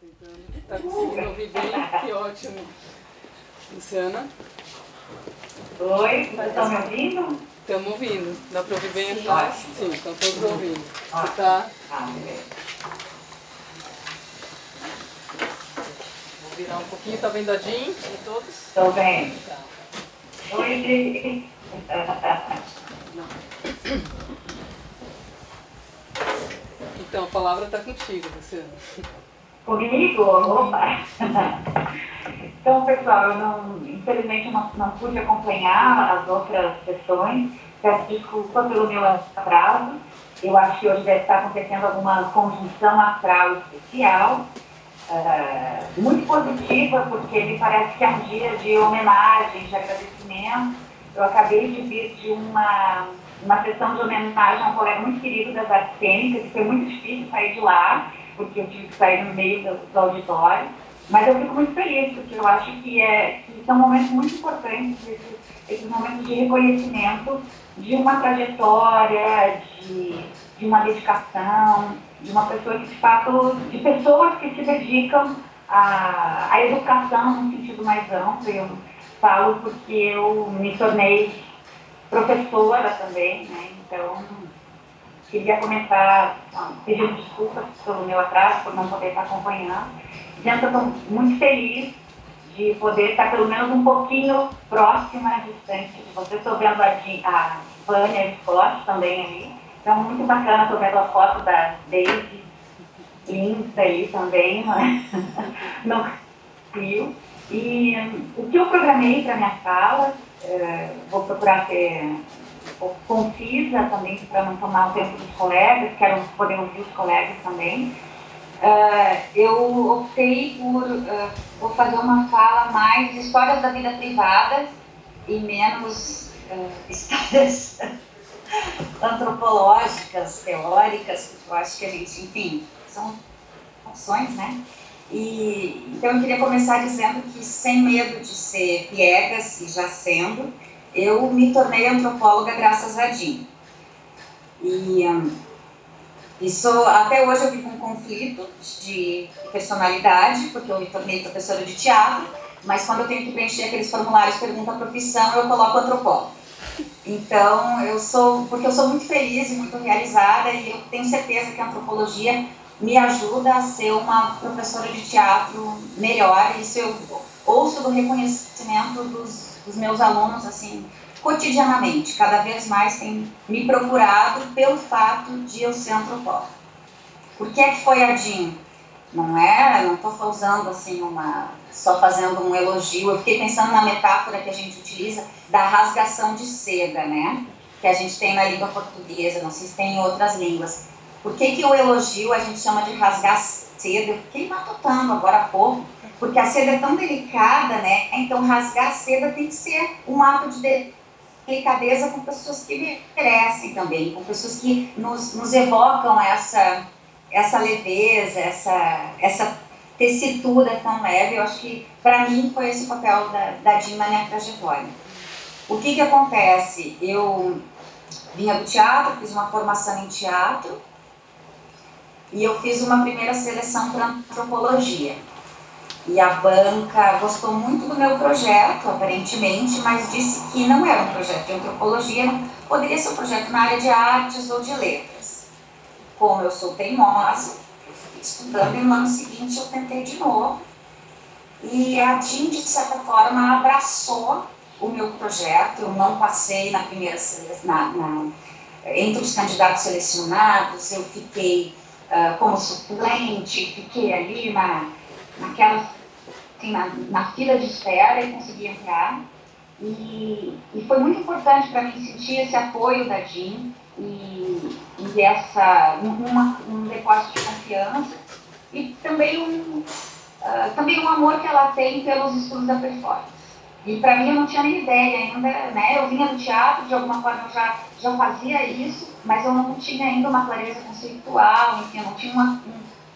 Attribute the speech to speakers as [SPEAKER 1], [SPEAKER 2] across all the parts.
[SPEAKER 1] Tentando. Tá conseguindo ouvir bem? Que ótimo. Luciana?
[SPEAKER 2] Oi, vocês estão me ouvindo?
[SPEAKER 1] Estamos ouvindo. Dá para ouvir bem
[SPEAKER 2] Sim,
[SPEAKER 1] atrás?
[SPEAKER 2] ótimo.
[SPEAKER 1] Sim, estão todos ouvindo.
[SPEAKER 2] Ótimo.
[SPEAKER 1] Você tá?
[SPEAKER 2] Beleza.
[SPEAKER 1] Vou virar um pouquinho. Tá vendo a Jean? De todos?
[SPEAKER 2] Estou bem.
[SPEAKER 1] Tá.
[SPEAKER 2] Oi, Dri.
[SPEAKER 1] Então, a palavra está contigo, Luciana.
[SPEAKER 2] Comigo? Opa! Então, pessoal, infelizmente eu não pude acompanhar as outras sessões. Peço desculpa pelo meu atraso. Eu acho que hoje deve estar acontecendo alguma conjunção astral especial. Muito positiva, porque me parece que é um dia de homenagem, de agradecimento. Eu acabei de vir de uma sessão de homenagem a um colega muito querido das artes cênicas, que foi muito difícil sair de lá, porque eu tive que sair no meio do auditório. Mas eu fico muito feliz, porque eu acho que são momentos muito importantes, esses momentos de reconhecimento de uma trajetória, de uma dedicação, de uma pessoa que, de fato, de pessoas que se dedicam à educação no sentido mais amplo. Eu falo porque eu me tornei professora também, né? Então, queria começar pedindo desculpas pelo meu atraso, por não poder estar acompanhando. Gente, eu estou muito feliz de poder estar pelo menos um pouquinho próxima, distante de vocês. Estou vendo a Vânia Scott também ali. Então, muito bacana, estou vendo a foto da Daisy linda ali também, no Rio. E o que eu programei para minha fala, vou procurar ser um pouco concisa também, para não tomar o tempo dos colegas, quero poder ouvir os colegas também. Eu optei por fazer uma fala mais de histórias da vida privada e menos histórias antropológicas, teóricas, porque eu acho que a gente, enfim, são opções, né? Então eu queria começar dizendo que, sem medo de ser piegas, e já sendo, eu me tornei antropóloga graças a Jean. Até hoje eu vivo um conflito de personalidade, porque eu me tornei professora de teatro, mas quando eu tenho que preencher aqueles formulários pergunta a profissão, eu coloco antropóloga. Então, porque eu sou muito feliz e muito realizada, e eu tenho certeza que a antropologia me ajuda a ser uma professora de teatro melhor. Isso eu ouço do reconhecimento dos meus alunos, assim, cotidianamente. Cada vez mais tem me procurado pelo fato de eu ser antropóloga. Por que foi a Jean? Não estou usando assim só fazendo um elogio. Eu fiquei pensando na metáfora que a gente utiliza da rasgação de seda, né? Que a gente tem na língua portuguesa, não sei se tem em outras línguas. Por que o elogio a gente chama de rasgar seda? Eu fiquei matutando agora há pouco, porque a seda é tão delicada, né? Então rasgar a seda tem que ser um ato de delicadeza com pessoas que merecem também, com pessoas que nos evocam essa leveza, essa tessitura tão leve. Eu acho que, para mim, foi esse o papel da Jean na minha trajetória. O que acontece? Eu vinha do teatro, fiz uma formação em teatro, e eu fiz uma primeira seleção para antropologia. E a banca gostou muito do meu projeto, aparentemente, mas disse que não era um projeto de antropologia, poderia ser um projeto na área de artes ou de letras. Como eu sou teimosa, eu fiquei estudando, e no ano seguinte eu tentei de novo. E a Jean, de certa forma, abraçou o meu projeto. Eu não passei na primeira entre os candidatos selecionados, eu fiquei como suplente, fiquei ali na fila de espera e consegui entrar. E foi muito importante para mim sentir esse apoio da Jean e um depósito de confiança, e também um amor que ela tem pelos estudos da performance. E para mim eu não tinha nem ideia ainda, né? Eu vinha do teatro, de alguma forma eu já fazia isso, mas eu não tinha ainda uma clareza conceitual, enfim, eu não tinha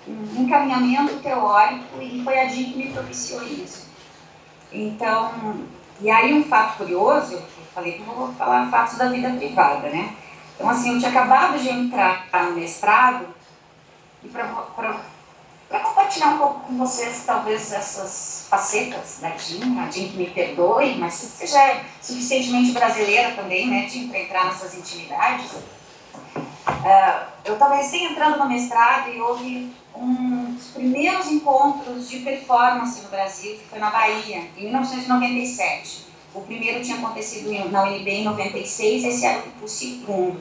[SPEAKER 2] um encaminhamento teórico, e foi a Jean que me propiciou isso. Então, e aí um fato curioso, eu falei que eu vou falar fatos da vida privada, né? Então, assim, eu tinha acabado de entrar no mestrado, e para compartilhar compartilhar um pouco com vocês, talvez, essas facetas da Jean. A Jean que me perdoe, mas você já é suficientemente brasileira também, né, Jean, para entrar nessas intimidades. Eu estava recém entrando no mestrado e houve um dos primeiros encontros de performance no Brasil, que foi na Bahia, em 1997. O primeiro tinha acontecido na UNB em 96, esse era o segundo,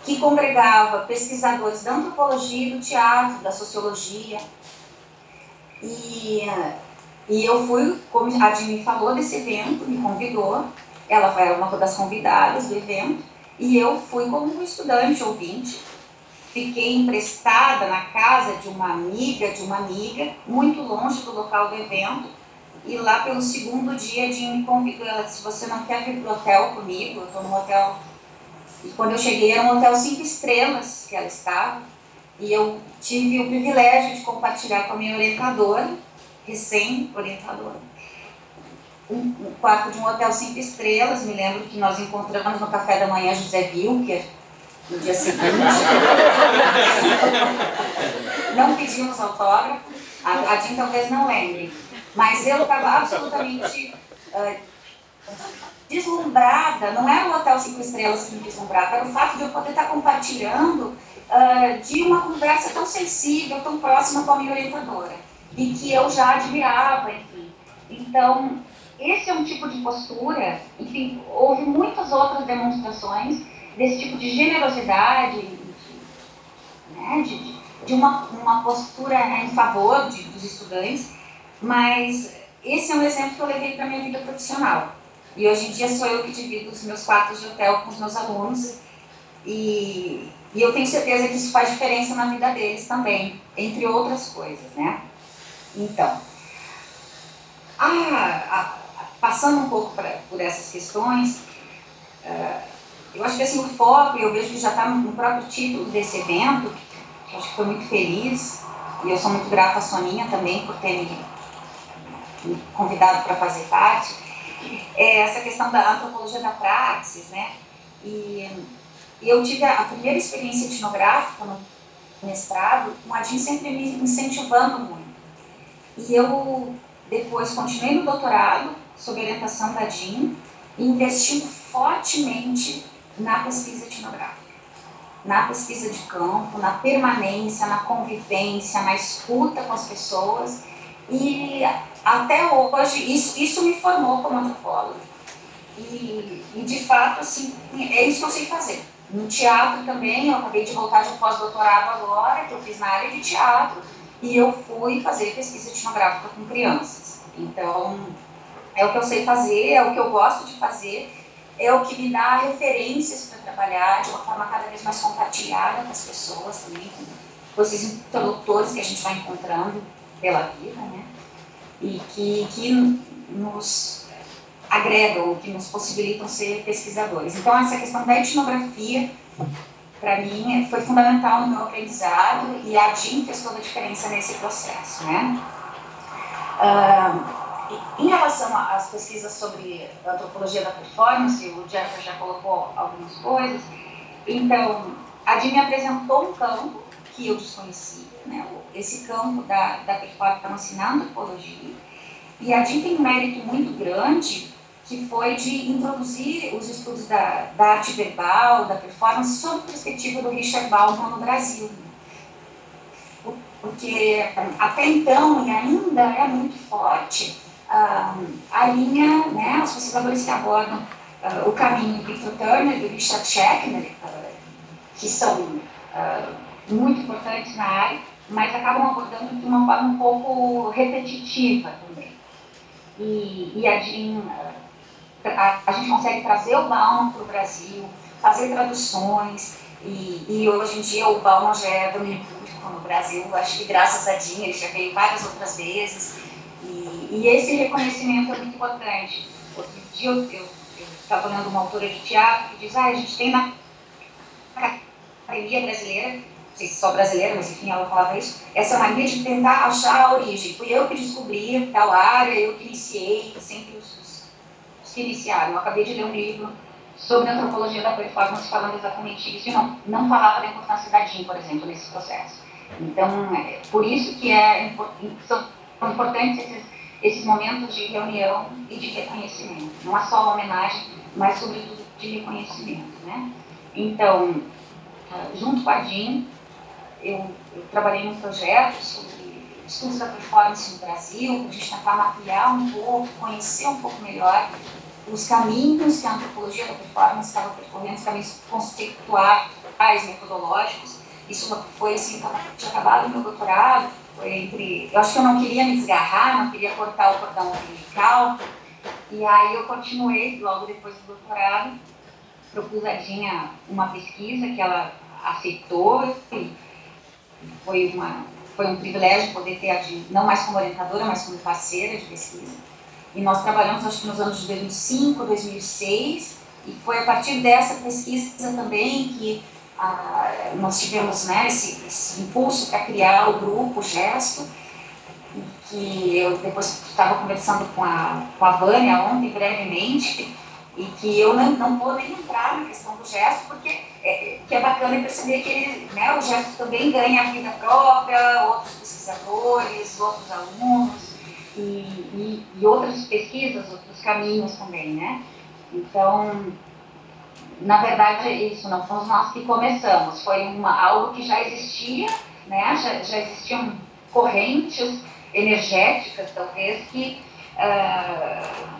[SPEAKER 2] que congregava pesquisadores da antropologia, do teatro, da sociologia. E eu fui, como a Jean me falou desse evento, me convidou, ela era uma das convidadas do evento, e eu fui como estudante ouvinte. Fiquei emprestada na casa de uma amiga, muito longe do local do evento, e lá pelo segundo dia a Jean me convidou, ela disse, você não quer vir pro hotel comigo? Eu estou no hotel. E quando eu cheguei era um hotel 5 estrelas que ela estava, e eu tive o privilégio de compartilhar com a minha orientadora, recém-orientadora, um quarto de um hotel 5 estrelas. Me lembro que nós encontramos no café da manhã José Wilker, no dia seguinte. Não pedimos autógrafo, a Jean talvez não lembre, mas eu estava absolutamente deslumbrada. Não era o hotel 5 estrelas que me deslumbrava, era o fato de eu poder estar compartilhando de uma conversa tão sensível, tão próxima com a minha orientadora, e que eu já admirava, enfim. Então, esse é um tipo de postura, enfim, houve muitas outras demonstrações desse tipo de generosidade, né, de uma postura em favor dos estudantes, mas esse é um exemplo que eu levei para a minha vida profissional. E hoje em dia sou eu que divido os meus quartos de hotel com os meus alunos, e eu tenho certeza que isso faz diferença na vida deles também, entre outras coisas, né? Então, passando um pouco por essas questões, eu acho que assim, o foco, eu vejo que já está no próprio título desse evento, que eu acho que foi muito feliz, e eu sou muito grata à Soninha também por ter me convidado para fazer parte, essa questão da antropologia da praxis, né? E eu tive a primeira experiência etnográfica no mestrado, com a Jean sempre me incentivando muito. E eu depois continuei no doutorado, sob orientação da Jean, investindo fortemente na pesquisa etnográfica, na pesquisa de campo, na permanência, na convivência, na escuta com as pessoas. E até hoje, isso me formou como antropóloga. E de fato, assim, é isso que eu sei fazer. No teatro também, eu acabei de voltar de um pós-doutorado agora, que eu fiz na área de teatro, e eu fui fazer pesquisa etnográfica com crianças. Então, é o que eu sei fazer, é o que eu gosto de fazer, é o que me dá referências para trabalhar de uma forma cada vez mais compartilhada com as pessoas também, com esses interlocutores que a gente vai encontrando pela vida, né? E que nos agregam, que nos possibilitam ser pesquisadores. Então, essa questão da etnografia, para mim, foi fundamental no meu aprendizado, e a Jean fez toda a diferença nesse processo, né? Em relação às pesquisas sobre a antropologia da performance, o Jennifer já colocou algumas coisas. Então, a Jean me apresentou um campo que eu desconhecia, né? Esse campo da performance na antropologia. E a Jean tem um mérito muito grande, que foi de introduzir os estudos da arte verbal, da performance, sob a perspectiva do Richard Bauman no Brasil. Porque até então, e ainda é muito forte, a linha, né, os pesquisadores que abordam o caminho do Victor Turner e do Richard Schechner, que são muito importantes na área, mas acabam abordando de uma forma um pouco repetitiva também. E a Jean, a gente consegue trazer o Bauman para o Brasil, fazer traduções, e hoje em dia o Bauman já é domínio público no Brasil. Acho que graças a Jean ele já veio várias outras vezes, e esse reconhecimento é muito importante. Outro dia eu estava olhando uma autora de teatro que diz, a gente tem na academia brasileira, não sei se só brasileira, mas enfim, ela falava isso, essa mania de tentar achar a origem. Fui eu que descobri tal área, eu que iniciei, sempre os que iniciaram. Eu acabei de ler um livro sobre a antropologia da performance falando exatamente isso, e não falava da importância da Jean, por exemplo, nesse processo. Então, por isso que são importantes esses momentos de reunião e de reconhecimento. Não é só uma homenagem, mas sobretudo de reconhecimento, né? Então, junto com a DIN, eu trabalhei num projeto sobre estudos da performance no Brasil, para a gente tentar mapear um pouco, conhecer um pouco melhor os caminhos que a antropologia da performance estava percorrendo, os caminhos conceituais, metodológicos. Isso foi assim, tinha acabado o meu doutorado, eu acho que eu não queria me desgarrar, não queria cortar o cordão umbilical, e aí eu continuei logo depois do doutorado, propus a Dinha uma pesquisa que ela aceitou, e foi um privilégio poder ter a Dinha, não mais como orientadora, mas como parceira de pesquisa. E nós trabalhamos, acho que nos anos de 2005, 2006, e foi a partir dessa pesquisa também que nós tivemos, né, esse impulso para criar o grupo Gesto, que eu depois estava conversando com a Vânia ontem, brevemente, e que eu não vou nem entrar na questão do Gesto, porque que é bacana perceber que ele, né, o Gesto também ganha vida própria, outros pesquisadores, outros alunos, e outras pesquisas, outros caminhos também, né? Então, na verdade, isso não fomos nós que começamos, foi algo que já existia, né? Já existiam correntes energéticas, talvez, que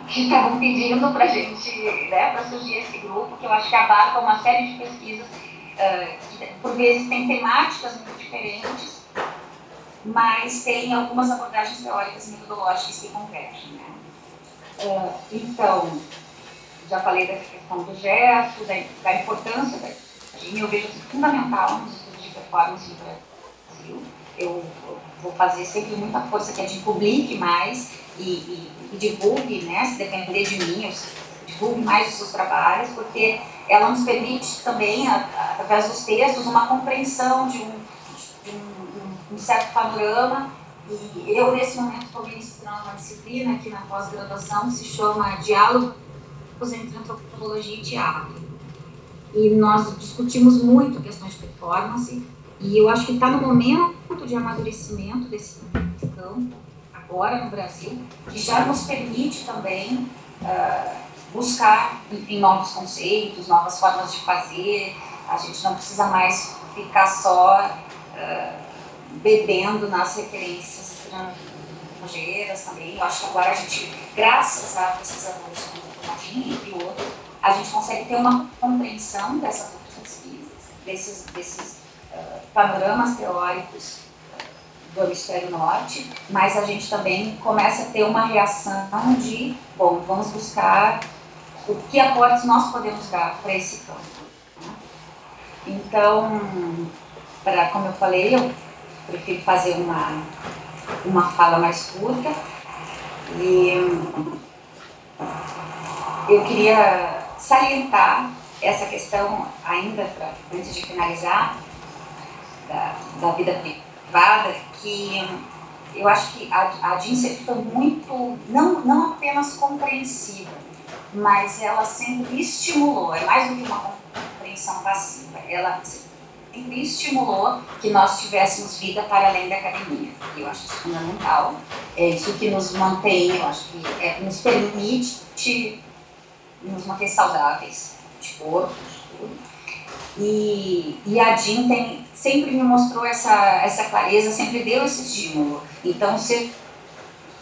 [SPEAKER 2] estavam pedindo para a gente, né, para surgir esse grupo, que eu acho que abarca uma série de pesquisas que, por vezes, tem temáticas muito diferentes, mas tem algumas abordagens teóricas e metodológicas que convergem, né? Então, já falei dessa questão do gesto, da importância da DIN, eu vejo fundamental nos estudos de performance no Brasil. Eu vou fazer sempre muita força que a DIN publique mais e divulgue, né, se depender de mim, eu divulgue mais os seus trabalhos, porque ela nos permite também, através dos textos, uma compreensão de um certo panorama. E eu, nesse momento, estou ministrando uma disciplina aqui na pós-graduação que se chama Diálogos entre Antropologia e Teatro. E nós discutimos muito questões de performance, e eu acho que está no momento de amadurecimento desse campo, agora no Brasil, que já nos permite também buscar, enfim, novos conceitos, novas formas de fazer. A gente não precisa mais ficar só bebendo nas referências estrangeiras também. Eu acho que agora a gente, graças a pesquisadores como o Tomadinho e outros, a gente consegue ter uma compreensão dessas outras pesquisas, desses panoramas teóricos do hemisfério norte, mas a gente também começa a ter uma reação de, bom, vamos buscar o que aportes nós podemos dar para esse campo, né? Então, como eu falei, eu prefiro fazer uma fala mais curta, e eu queria salientar essa questão ainda, antes de finalizar, da vida privada, que eu acho que a DIN sempre foi muito, não apenas compreensiva, mas ela sempre estimulou, é mais do que uma compreensão passiva, ela sempre estimulou que nós tivéssemos vida para além da academia. E eu acho isso fundamental, é isso que nos mantém, eu acho que nos permite nos manter saudáveis, de corpo, de tudo. E a DIN sempre me mostrou essa clareza, sempre deu esse estímulo. Então, se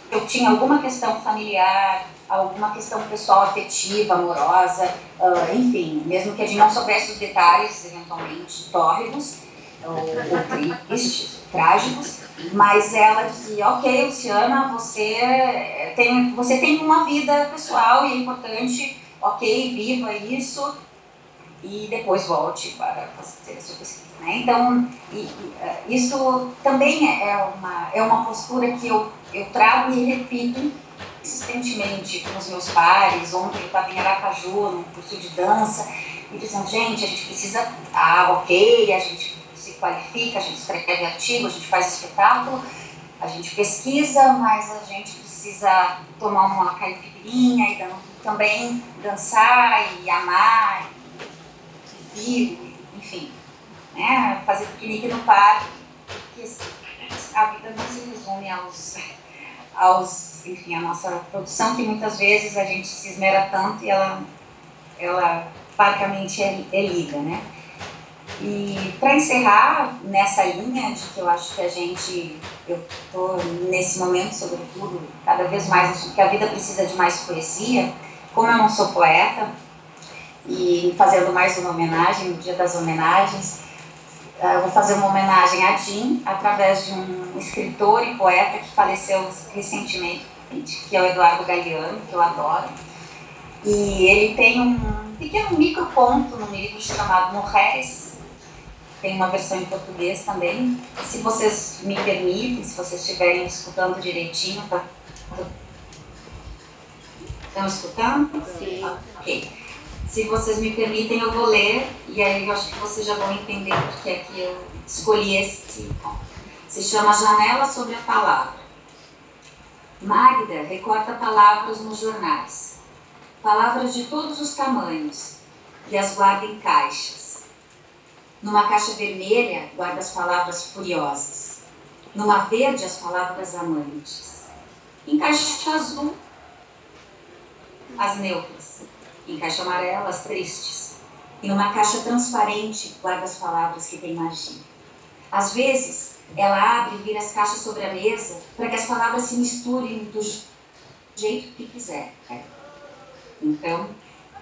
[SPEAKER 2] eu tinha alguma questão familiar, alguma questão pessoal, afetiva, amorosa, enfim, mesmo que a gente não soubesse os detalhes, eventualmente tórridos, ou tristes, trágicos, mas ela dizia, ok, Luciana, você tem uma vida pessoal e é importante, ok, viva isso, e depois volte para fazer a sua pesquisa, né? Então, isso também é uma postura que eu trago e repito insistentemente com os meus pares. Ontem eu estava em Aracaju, num curso de dança, e dizendo, gente, a gente precisa, ok, a gente se qualifica, a gente escreve artigo, a gente faz espetáculo, a gente pesquisa, mas a gente precisa tomar uma caipirinha e também dançar e amar, enfim, né, fazer piquenique no parque, que a vida não se resume enfim, a nossa produção, que muitas vezes a gente se esmera tanto e ela basicamente é lida, né? E para encerrar nessa linha de que eu acho que eu estou nesse momento, sobretudo, cada vez mais acho que a vida precisa de mais poesia, como eu não sou poeta, e fazendo mais uma homenagem, no Dia das Homenagens, eu vou fazer uma homenagem a Jim, através de um escritor e poeta que faleceu recentemente, que é o Eduardo Galeano, que eu adoro. E ele tem um pequeno microconto no livro chamado Mujeres, tem uma versão em português também. Se vocês me permitem, se vocês estiverem escutando direitinho, estão escutando?
[SPEAKER 3] Sim.
[SPEAKER 2] Ok. Se vocês me permitem, eu vou ler, e aí eu acho que vocês já vão entender porque é que eu escolhi esse conto. Se chama Janela sobre a Palavra. Magda recorta palavras nos jornais. Palavras de todos os tamanhos, e as guarda em caixas. Numa caixa vermelha, guarda as palavras furiosas. Numa verde, as palavras amantes. Em caixa azul, as neutras. Em caixa amarela, as tristes. E numa caixa transparente, guarda as palavras que têm magia. Às vezes, ela abre e vira as caixas sobre a mesa para que as palavras se misturem do jeito que quiser. Então,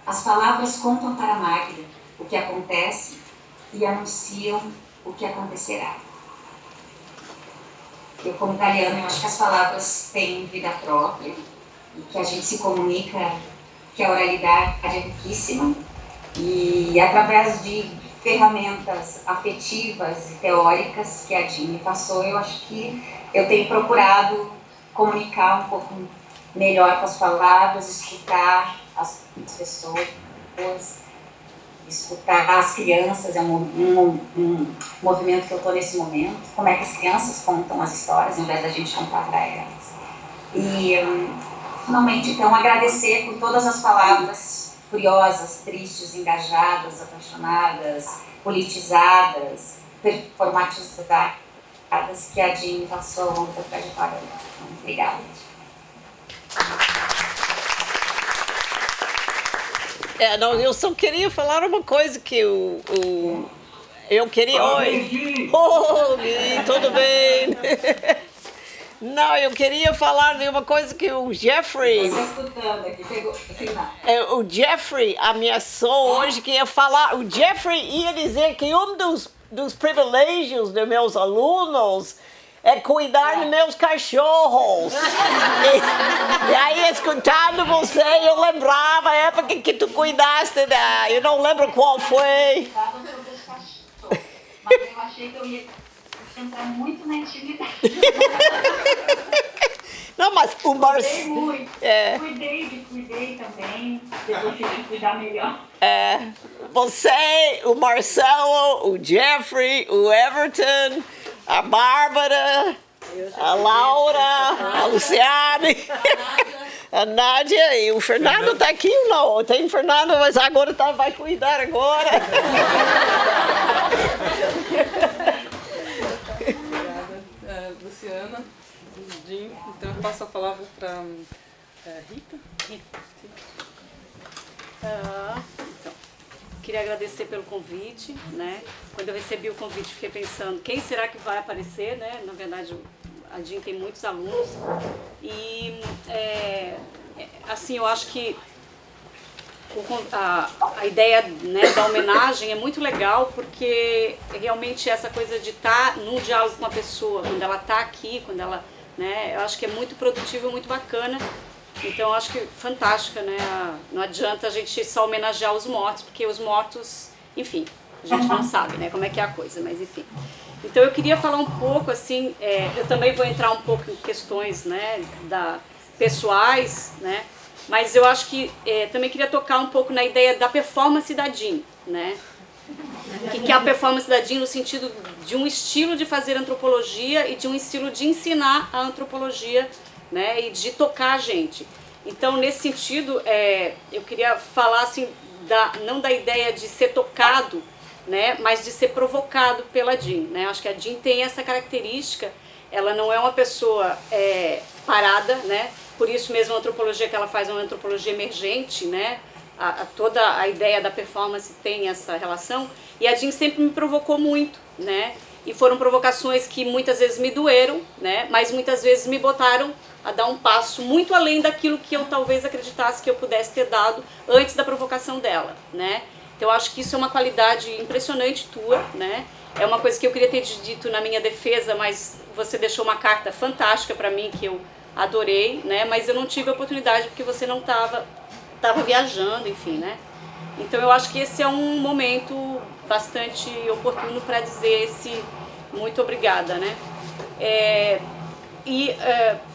[SPEAKER 2] as palavras contam para Magda o que acontece e anunciam o que acontecerá. Eu, como italiana, eu acho que as palavras têm vida própria e que a gente se comunica, que a oralidade é riquíssima e através de ferramentas afetivas e teóricas que a Jim me passou, eu acho que eu tenho procurado comunicar um pouco melhor com as palavras, escutar as pessoas, escutar as crianças, é um movimento que eu estou nesse momento, como é que as crianças contam as histórias, ao invés da gente contar para elas. E, finalmente, então, agradecer por todas as palavras furiosas, tristes, engajadas, apaixonadas, politizadas, performatizadas, que a Jim passou ao longo da trajetória. Obrigada.
[SPEAKER 3] Não, eu só queria falar uma coisa que eu queria... Oi! Oi, tudo bem? Não, eu queria falar de uma coisa que o Jeffrey...
[SPEAKER 2] Estou escutando aqui, pegou...
[SPEAKER 3] O Jeffrey ameaçou hoje que ia falar... O Jeffrey ia dizer que um dos privilégios dos meus alunos é cuidar dos meus cachorros. E aí, escutando você, eu lembrava a época que tu cuidaste da... Eu não lembro qual foi.
[SPEAKER 2] Mas eu achei que eu ia entrar muito na intimidade.
[SPEAKER 3] Não, mas o Marcelo...
[SPEAKER 2] Muito. Cuidei também. Depois tive que cuidar melhor.
[SPEAKER 3] Você, o Marcelo, o Jeffrey, o Everton, a Bárbara, a Laura, a Luciane, a Nádia e o Fernando está aqui ou não? Tem o Fernando, mas agora vai cuidar agora.
[SPEAKER 1] Obrigada, Luciana. Jim, então eu passo a palavra para Rita.
[SPEAKER 4] Então, queria agradecer pelo convite, né? Quando eu recebi o convite, fiquei pensando, quem será que vai aparecer, né? Na verdade, a Jim tem muitos alunos e, assim, eu acho que a ideia, né, da homenagem é muito legal porque realmente essa coisa de estar num diálogo com a pessoa, quando ela está aqui, quando ela, né, eu acho que é muito produtivo, muito bacana. Então, eu acho que fantástica, né? Não adianta a gente só homenagear os mortos, porque os mortos, enfim, a gente não sabe, né, como é que é a coisa, mas enfim. Então, eu queria falar um pouco, assim, eu também vou entrar um pouco em questões, né, pessoais, né, mas eu acho que também queria tocar um pouco na ideia da performance da Jim, né? O que é a performance da Jim no sentido de um estilo de fazer antropologia e de um estilo de ensinar a antropologia, né, e de tocar a gente. Então, nesse sentido, eu queria falar assim, não da ideia de ser tocado, né, mas de ser provocado pela Jean, né? Acho que a Jean tem essa característica, ela não é uma pessoa parada, né? Por isso mesmo a antropologia que ela faz é uma antropologia emergente, né? Toda a ideia da performance tem essa relação, e a Jean sempre me provocou muito, né? E foram provocações que muitas vezes me doeram, né? Mas muitas vezes me botaram a dar um passo muito além daquilo que eu talvez acreditasse que eu pudesse ter dado antes da provocação dela, né? Então eu acho que isso é uma qualidade impressionante tua, né? É uma coisa que eu queria ter dito na minha defesa, mas você deixou uma carta fantástica para mim que eu adorei, né? Mas eu não tive a oportunidade porque você não estava viajando, enfim, né? Então eu acho que esse é um momento bastante oportuno para dizer esse muito obrigada, né?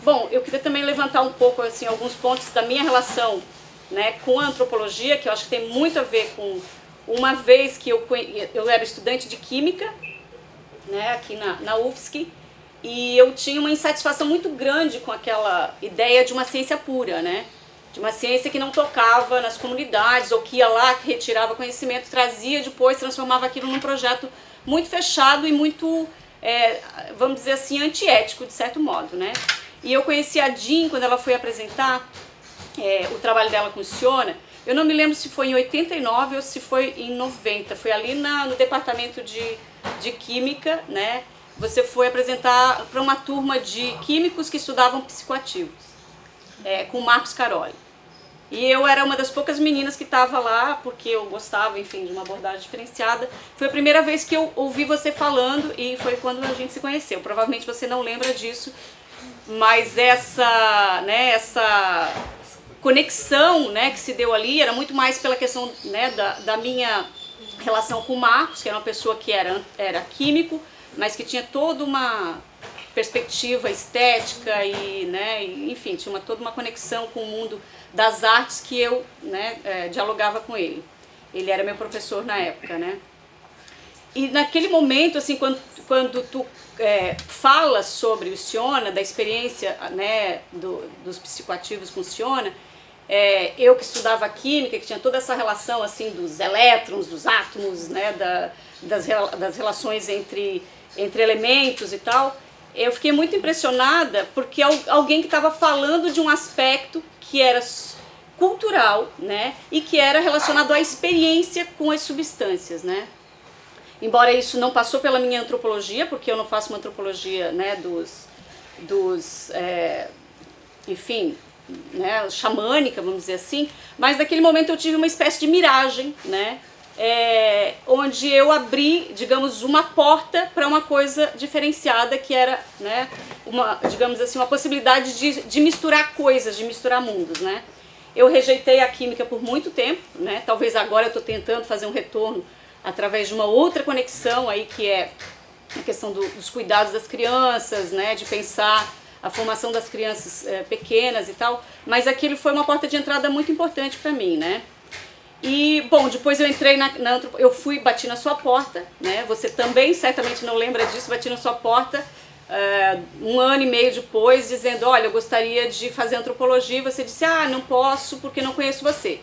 [SPEAKER 4] Bom, eu queria também levantar um pouco assim alguns pontos da minha relação, né, com a antropologia, que eu acho que tem muito a ver com uma vez que eu era estudante de química, né, aqui na UFSC, e eu tinha uma insatisfação muito grande com aquela ideia de uma ciência pura, né, de uma ciência que não tocava nas comunidades, ou que ia lá, que retirava conhecimento, trazia depois, transformava aquilo num projeto muito fechado e muito, vamos dizer assim, antiético, de certo modo, né. E eu conheci a Jean quando ela foi apresentar o trabalho dela com Ciona. Eu não me lembro se foi em 89 ou se foi em 90, foi ali no departamento de Química, né? Você foi apresentar para uma turma de químicos que estudavam psicoativos, com Marcos Caroli. E eu era uma das poucas meninas que estava lá, porque eu gostava, enfim, de uma abordagem diferenciada. Foi a primeira vez que eu ouvi você falando e foi quando a gente se conheceu. Provavelmente você não lembra disso, mas essa conexão, né, que se deu ali era muito mais pela questão, né, da minha relação com o Marcos, que era uma pessoa que era químico, mas que tinha toda uma perspectiva estética e, né, enfim, tinha toda uma conexão com o mundo das artes que eu, né, dialogava com ele. Ele era meu professor na época, né? E naquele momento, assim, quando tu fala sobre o Ciona, da experiência, né, dos psicoativos com Ciona, eu que estudava química, que tinha toda essa relação assim dos elétrons, dos átomos, né, das relações entre elementos e tal, eu fiquei muito impressionada porque alguém que estava falando de um aspecto que era cultural, né, e que era relacionado à experiência com as substâncias, né. Embora isso não passou pela minha antropologia, porque eu não faço uma antropologia, né, enfim, né, xamânica, vamos dizer assim, mas naquele momento eu tive uma espécie de miragem, né, onde eu abri, digamos, uma porta para uma coisa diferenciada que era, né, digamos assim, uma possibilidade de misturar coisas, de misturar mundos, né. Eu rejeitei a química por muito tempo, né, talvez agora eu estou tentando fazer um retorno através de uma outra conexão aí que é a questão dos cuidados das crianças, né, de pensar a formação das crianças pequenas e tal, mas aquilo foi uma porta de entrada muito importante para mim, né. E, bom, depois eu entrei eu bati na sua porta, né, você também certamente não lembra disso, bati na sua porta 1 ano e meio depois, dizendo, olha, eu gostaria de fazer antropologia, e você disse, não posso porque não conheço você.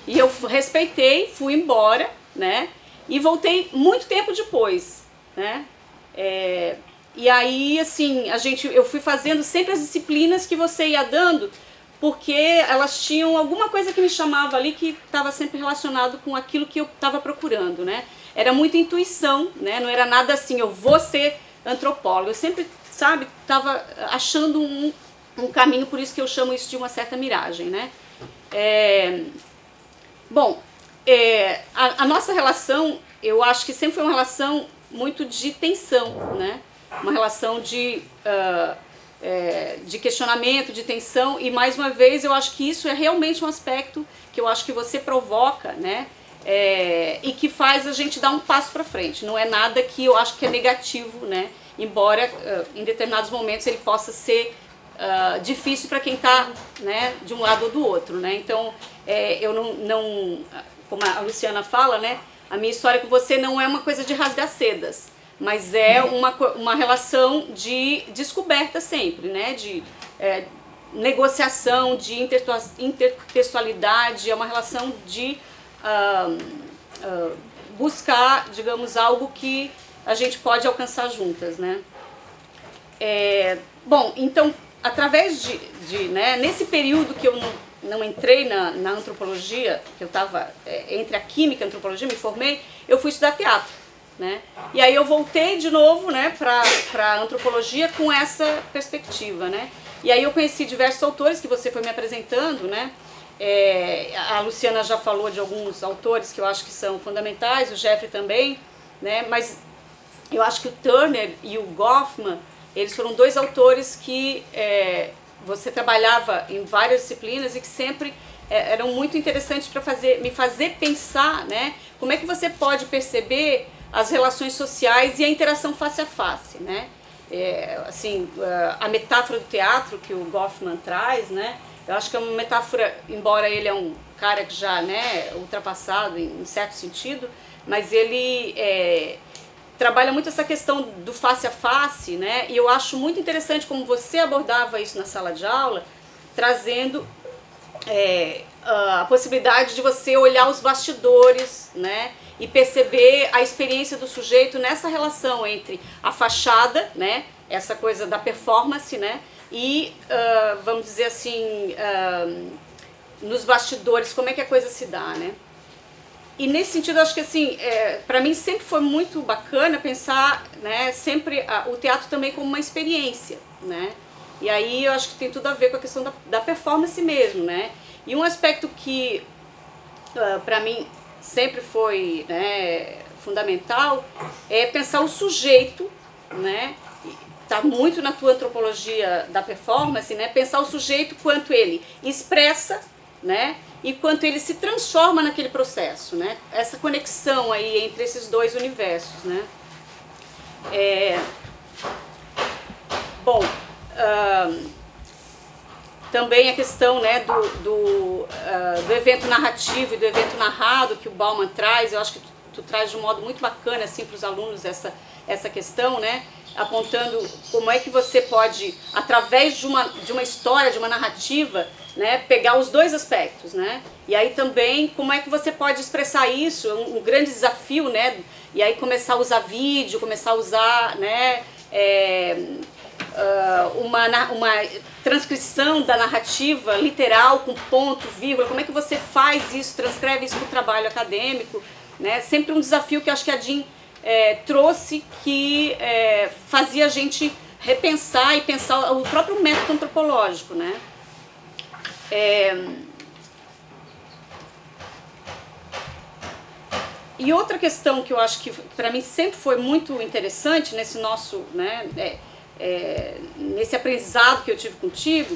[SPEAKER 4] E eu respeitei, fui embora, né, e voltei muito tempo depois, né, e aí, assim, eu fui fazendo sempre as disciplinas que você ia dando, porque elas tinham alguma coisa que me chamava ali que estava sempre relacionado com aquilo que eu estava procurando, né, era muita intuição, né, não era nada assim, eu vou ser antropóloga, eu sempre, sabe, estava achando um caminho, por isso que eu chamo isso de uma certa miragem, né. Bom, a nossa relação, eu acho que sempre foi uma relação muito de tensão, né? Uma relação de questionamento, de tensão, e mais uma vez eu acho que isso é realmente um aspecto que eu acho que você provoca, né? E que faz a gente dar um passo para frente. Não é nada que eu acho que é negativo, né? Embora em determinados momentos ele possa ser difícil para quem está, né, de um lado ou do outro, né? Então eu não, como a Luciana fala, né? A minha história com você não é uma coisa de rasgar sedas, mas é uma relação de descoberta sempre, né? De negociação, de intertextualidade, é uma relação de buscar, digamos, algo que a gente pode alcançar juntas, né? Bom, então, através né, nesse período que eu não entrei na antropologia, que eu estava entre a química e a antropologia, me formei, eu fui estudar teatro, né? E aí eu voltei de novo, né, para a antropologia com essa perspectiva, né? E aí eu conheci diversos autores que você foi me apresentando, né? A Luciana já falou de alguns autores que eu acho que são fundamentais, o Jeffrey também, né? Mas eu acho que o Turner e o Goffman, eles foram dois autores que você trabalhava em várias disciplinas e que sempre eram muito interessantes para me fazer pensar, né? Como é que você pode perceber as relações sociais e a interação face a face, né? Assim, a metáfora do teatro que o Goffman traz, né? Eu acho que é uma metáfora, embora ele é um cara que já, né, ultrapassado em certo sentido, mas ele trabalha muito essa questão do face a face, né? E eu acho muito interessante como você abordava isso na sala de aula, trazendo a possibilidade de você olhar os bastidores, né? E perceber a experiência do sujeito nessa relação entre a fachada, né? Essa coisa da performance, né? E, vamos dizer assim, nos bastidores, como é que a coisa se dá, né? E nesse sentido, acho que assim, para mim sempre foi muito bacana pensar, né, sempre o teatro também como uma experiência, né? E aí eu acho que tem tudo a ver com a questão da performance mesmo, né? E um aspecto que, para mim, sempre foi, né, fundamental é pensar o sujeito, né? Está muito na tua antropologia da performance, né? Pensar o sujeito quanto ele expressa, né? E quanto ele se transforma naquele processo, né? Essa conexão aí entre esses dois universos, né? Bom, também a questão, né, do evento narrativo e do evento narrado que o Bauman traz, eu acho que tu traz de um modo muito bacana assim, para os alunos essa questão, né? Apontando como é que você pode, através de uma história, de uma narrativa, né, pegar os dois aspectos, né? E aí também como é que você pode expressar isso, um grande desafio, né? E aí começar a usar vídeo, começar a usar, né, uma transcrição da narrativa literal com ponto, vírgula, como é que você faz isso, transcreve isso para o trabalho acadêmico, né? Sempre um desafio que eu acho que a Jean trouxe, que fazia a gente repensar e pensar o próprio método antropológico, né? E outra questão que eu acho que para mim sempre foi muito interessante nesse nosso, né, nesse aprendizado que eu tive contigo,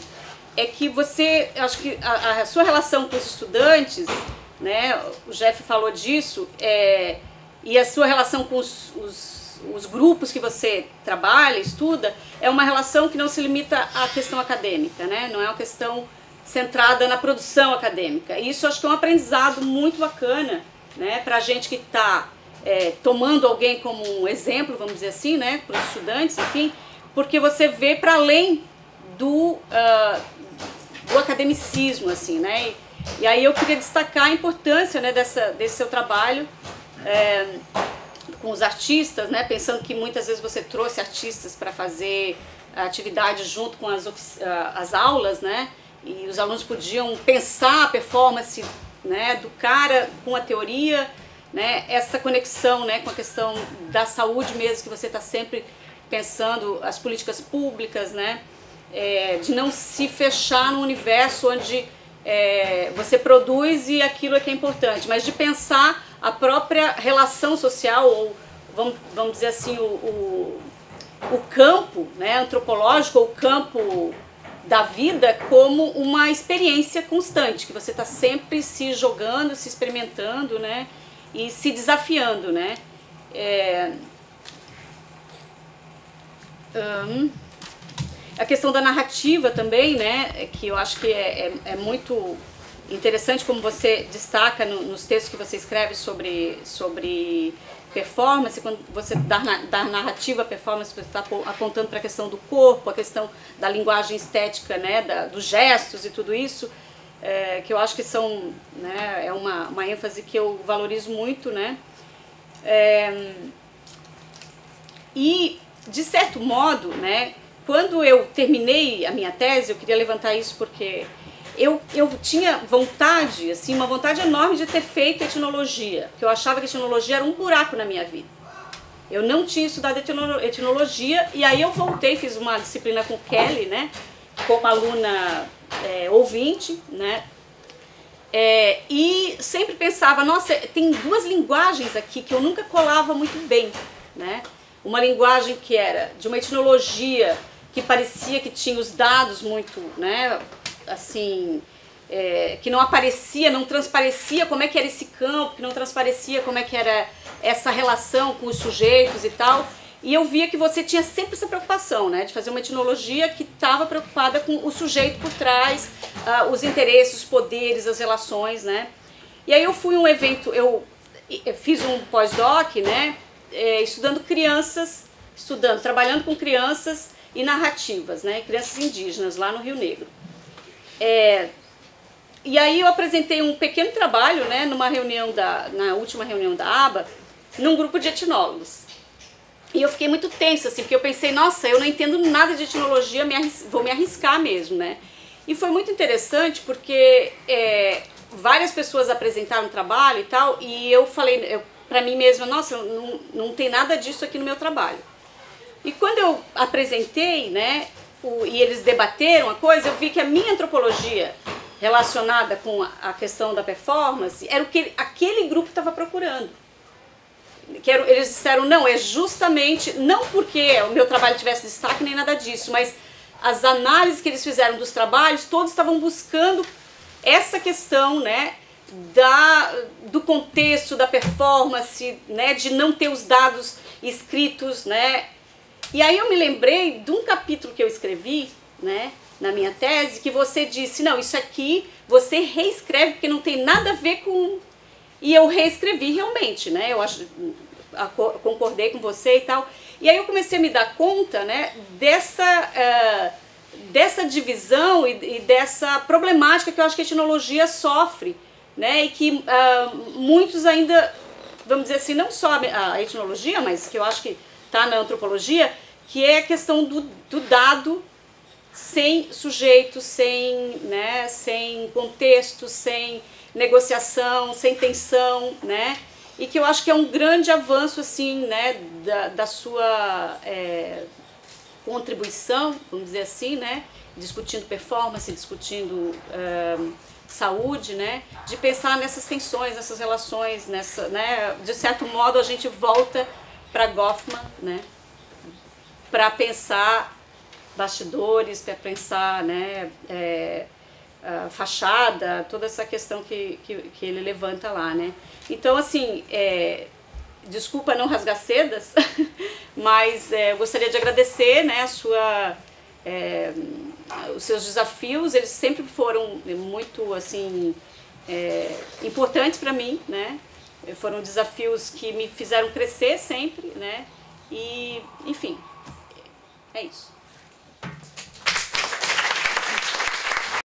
[SPEAKER 4] é que você, acho que a sua relação com os estudantes, né, o Jeff falou disso, e a sua relação com os grupos que você trabalha, estuda, é uma relação que não se limita à questão acadêmica, né? Não é uma questão centrada na produção acadêmica. E isso acho que é um aprendizado muito bacana, né, para a gente que está tomando alguém como um exemplo, vamos dizer assim, né, para os estudantes, enfim, porque você vê para além do academicismo, assim, né? E aí eu queria destacar a importância, né, desse seu trabalho com os artistas, né, pensando que muitas vezes você trouxe artistas para fazer atividade junto com as aulas, né, e os alunos podiam pensar a performance, né, do cara com a teoria, né, essa conexão, né, com a questão da saúde mesmo, que você está sempre pensando as políticas públicas, né, de não se fechar no universo onde você produz e aquilo é que é importante, mas de pensar a própria relação social, ou vamos dizer assim, o campo, né, antropológico, ou o campo da vida como uma experiência constante, que você está sempre se jogando, se experimentando, né, e se desafiando, né. A questão da narrativa também, né, que eu acho que é muito interessante como você destaca nos textos que você escreve sobre performance, quando você dá narrativa à performance, você está apontando para a questão do corpo, a questão da linguagem estética, né, dos gestos e tudo isso, que eu acho que são, né, é uma ênfase que eu valorizo muito, né, E, de certo modo, né, quando eu terminei a minha tese, eu queria levantar isso porque eu tinha vontade, assim, uma vontade enorme de ter feito etnologia, porque eu achava que etnologia era um buraco na minha vida. Eu não tinha estudado etnologia, e aí eu voltei, fiz uma disciplina com Kelly, né, como aluna ouvinte, né, e sempre pensava, nossa, tem duas linguagens aqui que eu nunca colava muito bem, né, uma linguagem que era de uma etnologia que parecia que tinha os dados muito, né, assim, que não aparecia, não transparecia como é que era esse campo, que não transparecia como é que era essa relação com os sujeitos e tal. E eu via que você tinha sempre essa preocupação, né, de fazer uma etnologia que estava preocupada com o sujeito por trás, os interesses, os poderes, as relações, né. E aí eu fui a um evento, eu fiz um pós-doc, né, estudando crianças, trabalhando com crianças e narrativas, né, crianças indígenas lá no Rio Negro. E aí eu apresentei um pequeno trabalho, né, na última reunião da ABA, num grupo de etnólogos. E eu fiquei muito tensa, assim, porque eu pensei, nossa, eu não entendo nada de etnologia, vou me arriscar mesmo, né. E foi muito interessante porque várias pessoas apresentaram o trabalho e tal, e eu falei pra mim mesma, nossa, não tem nada disso aqui no meu trabalho. E quando eu apresentei, né, e eles debateram a coisa, eu vi que a minha antropologia relacionada com a questão da performance era o que aquele grupo estava procurando. Eles disseram, não, é justamente, não porque o meu trabalho tivesse destaque nem nada disso, mas as análises que eles fizeram dos trabalhos, todos estavam buscando essa questão, né, do contexto, da performance, né, de não ter os dados escritos, né. E aí eu me lembrei de um capítulo que eu escrevi, né, na minha tese, que você disse, não, isso aqui você reescreve porque não tem nada a ver com... E eu reescrevi realmente, né, eu concordei com você e tal. E aí eu comecei a me dar conta, né, dessa divisão e dessa problemática que eu acho que a etnologia sofre, né, e que muitos ainda, vamos dizer assim, não só a etnologia, mas que eu acho que está na antropologia, que é a questão do dado sem sujeito, sem contexto, sem negociação, sem tensão, né? E que eu acho que é um grande avanço, assim, né, da sua contribuição, vamos dizer assim, né, discutindo performance, discutindo saúde, né, de pensar nessas tensões, nessas relações, né, de certo modo a gente volta para Goffman, né, para pensar bastidores, para pensar, né, fachada, toda essa questão que ele levanta lá, né. Então, assim, desculpa não rasgar sedas, mas eu gostaria de agradecer, né, os seus desafios. Eles sempre foram muito, assim, importantes para mim, né, foram desafios que me fizeram crescer sempre, né, e, enfim, é isso.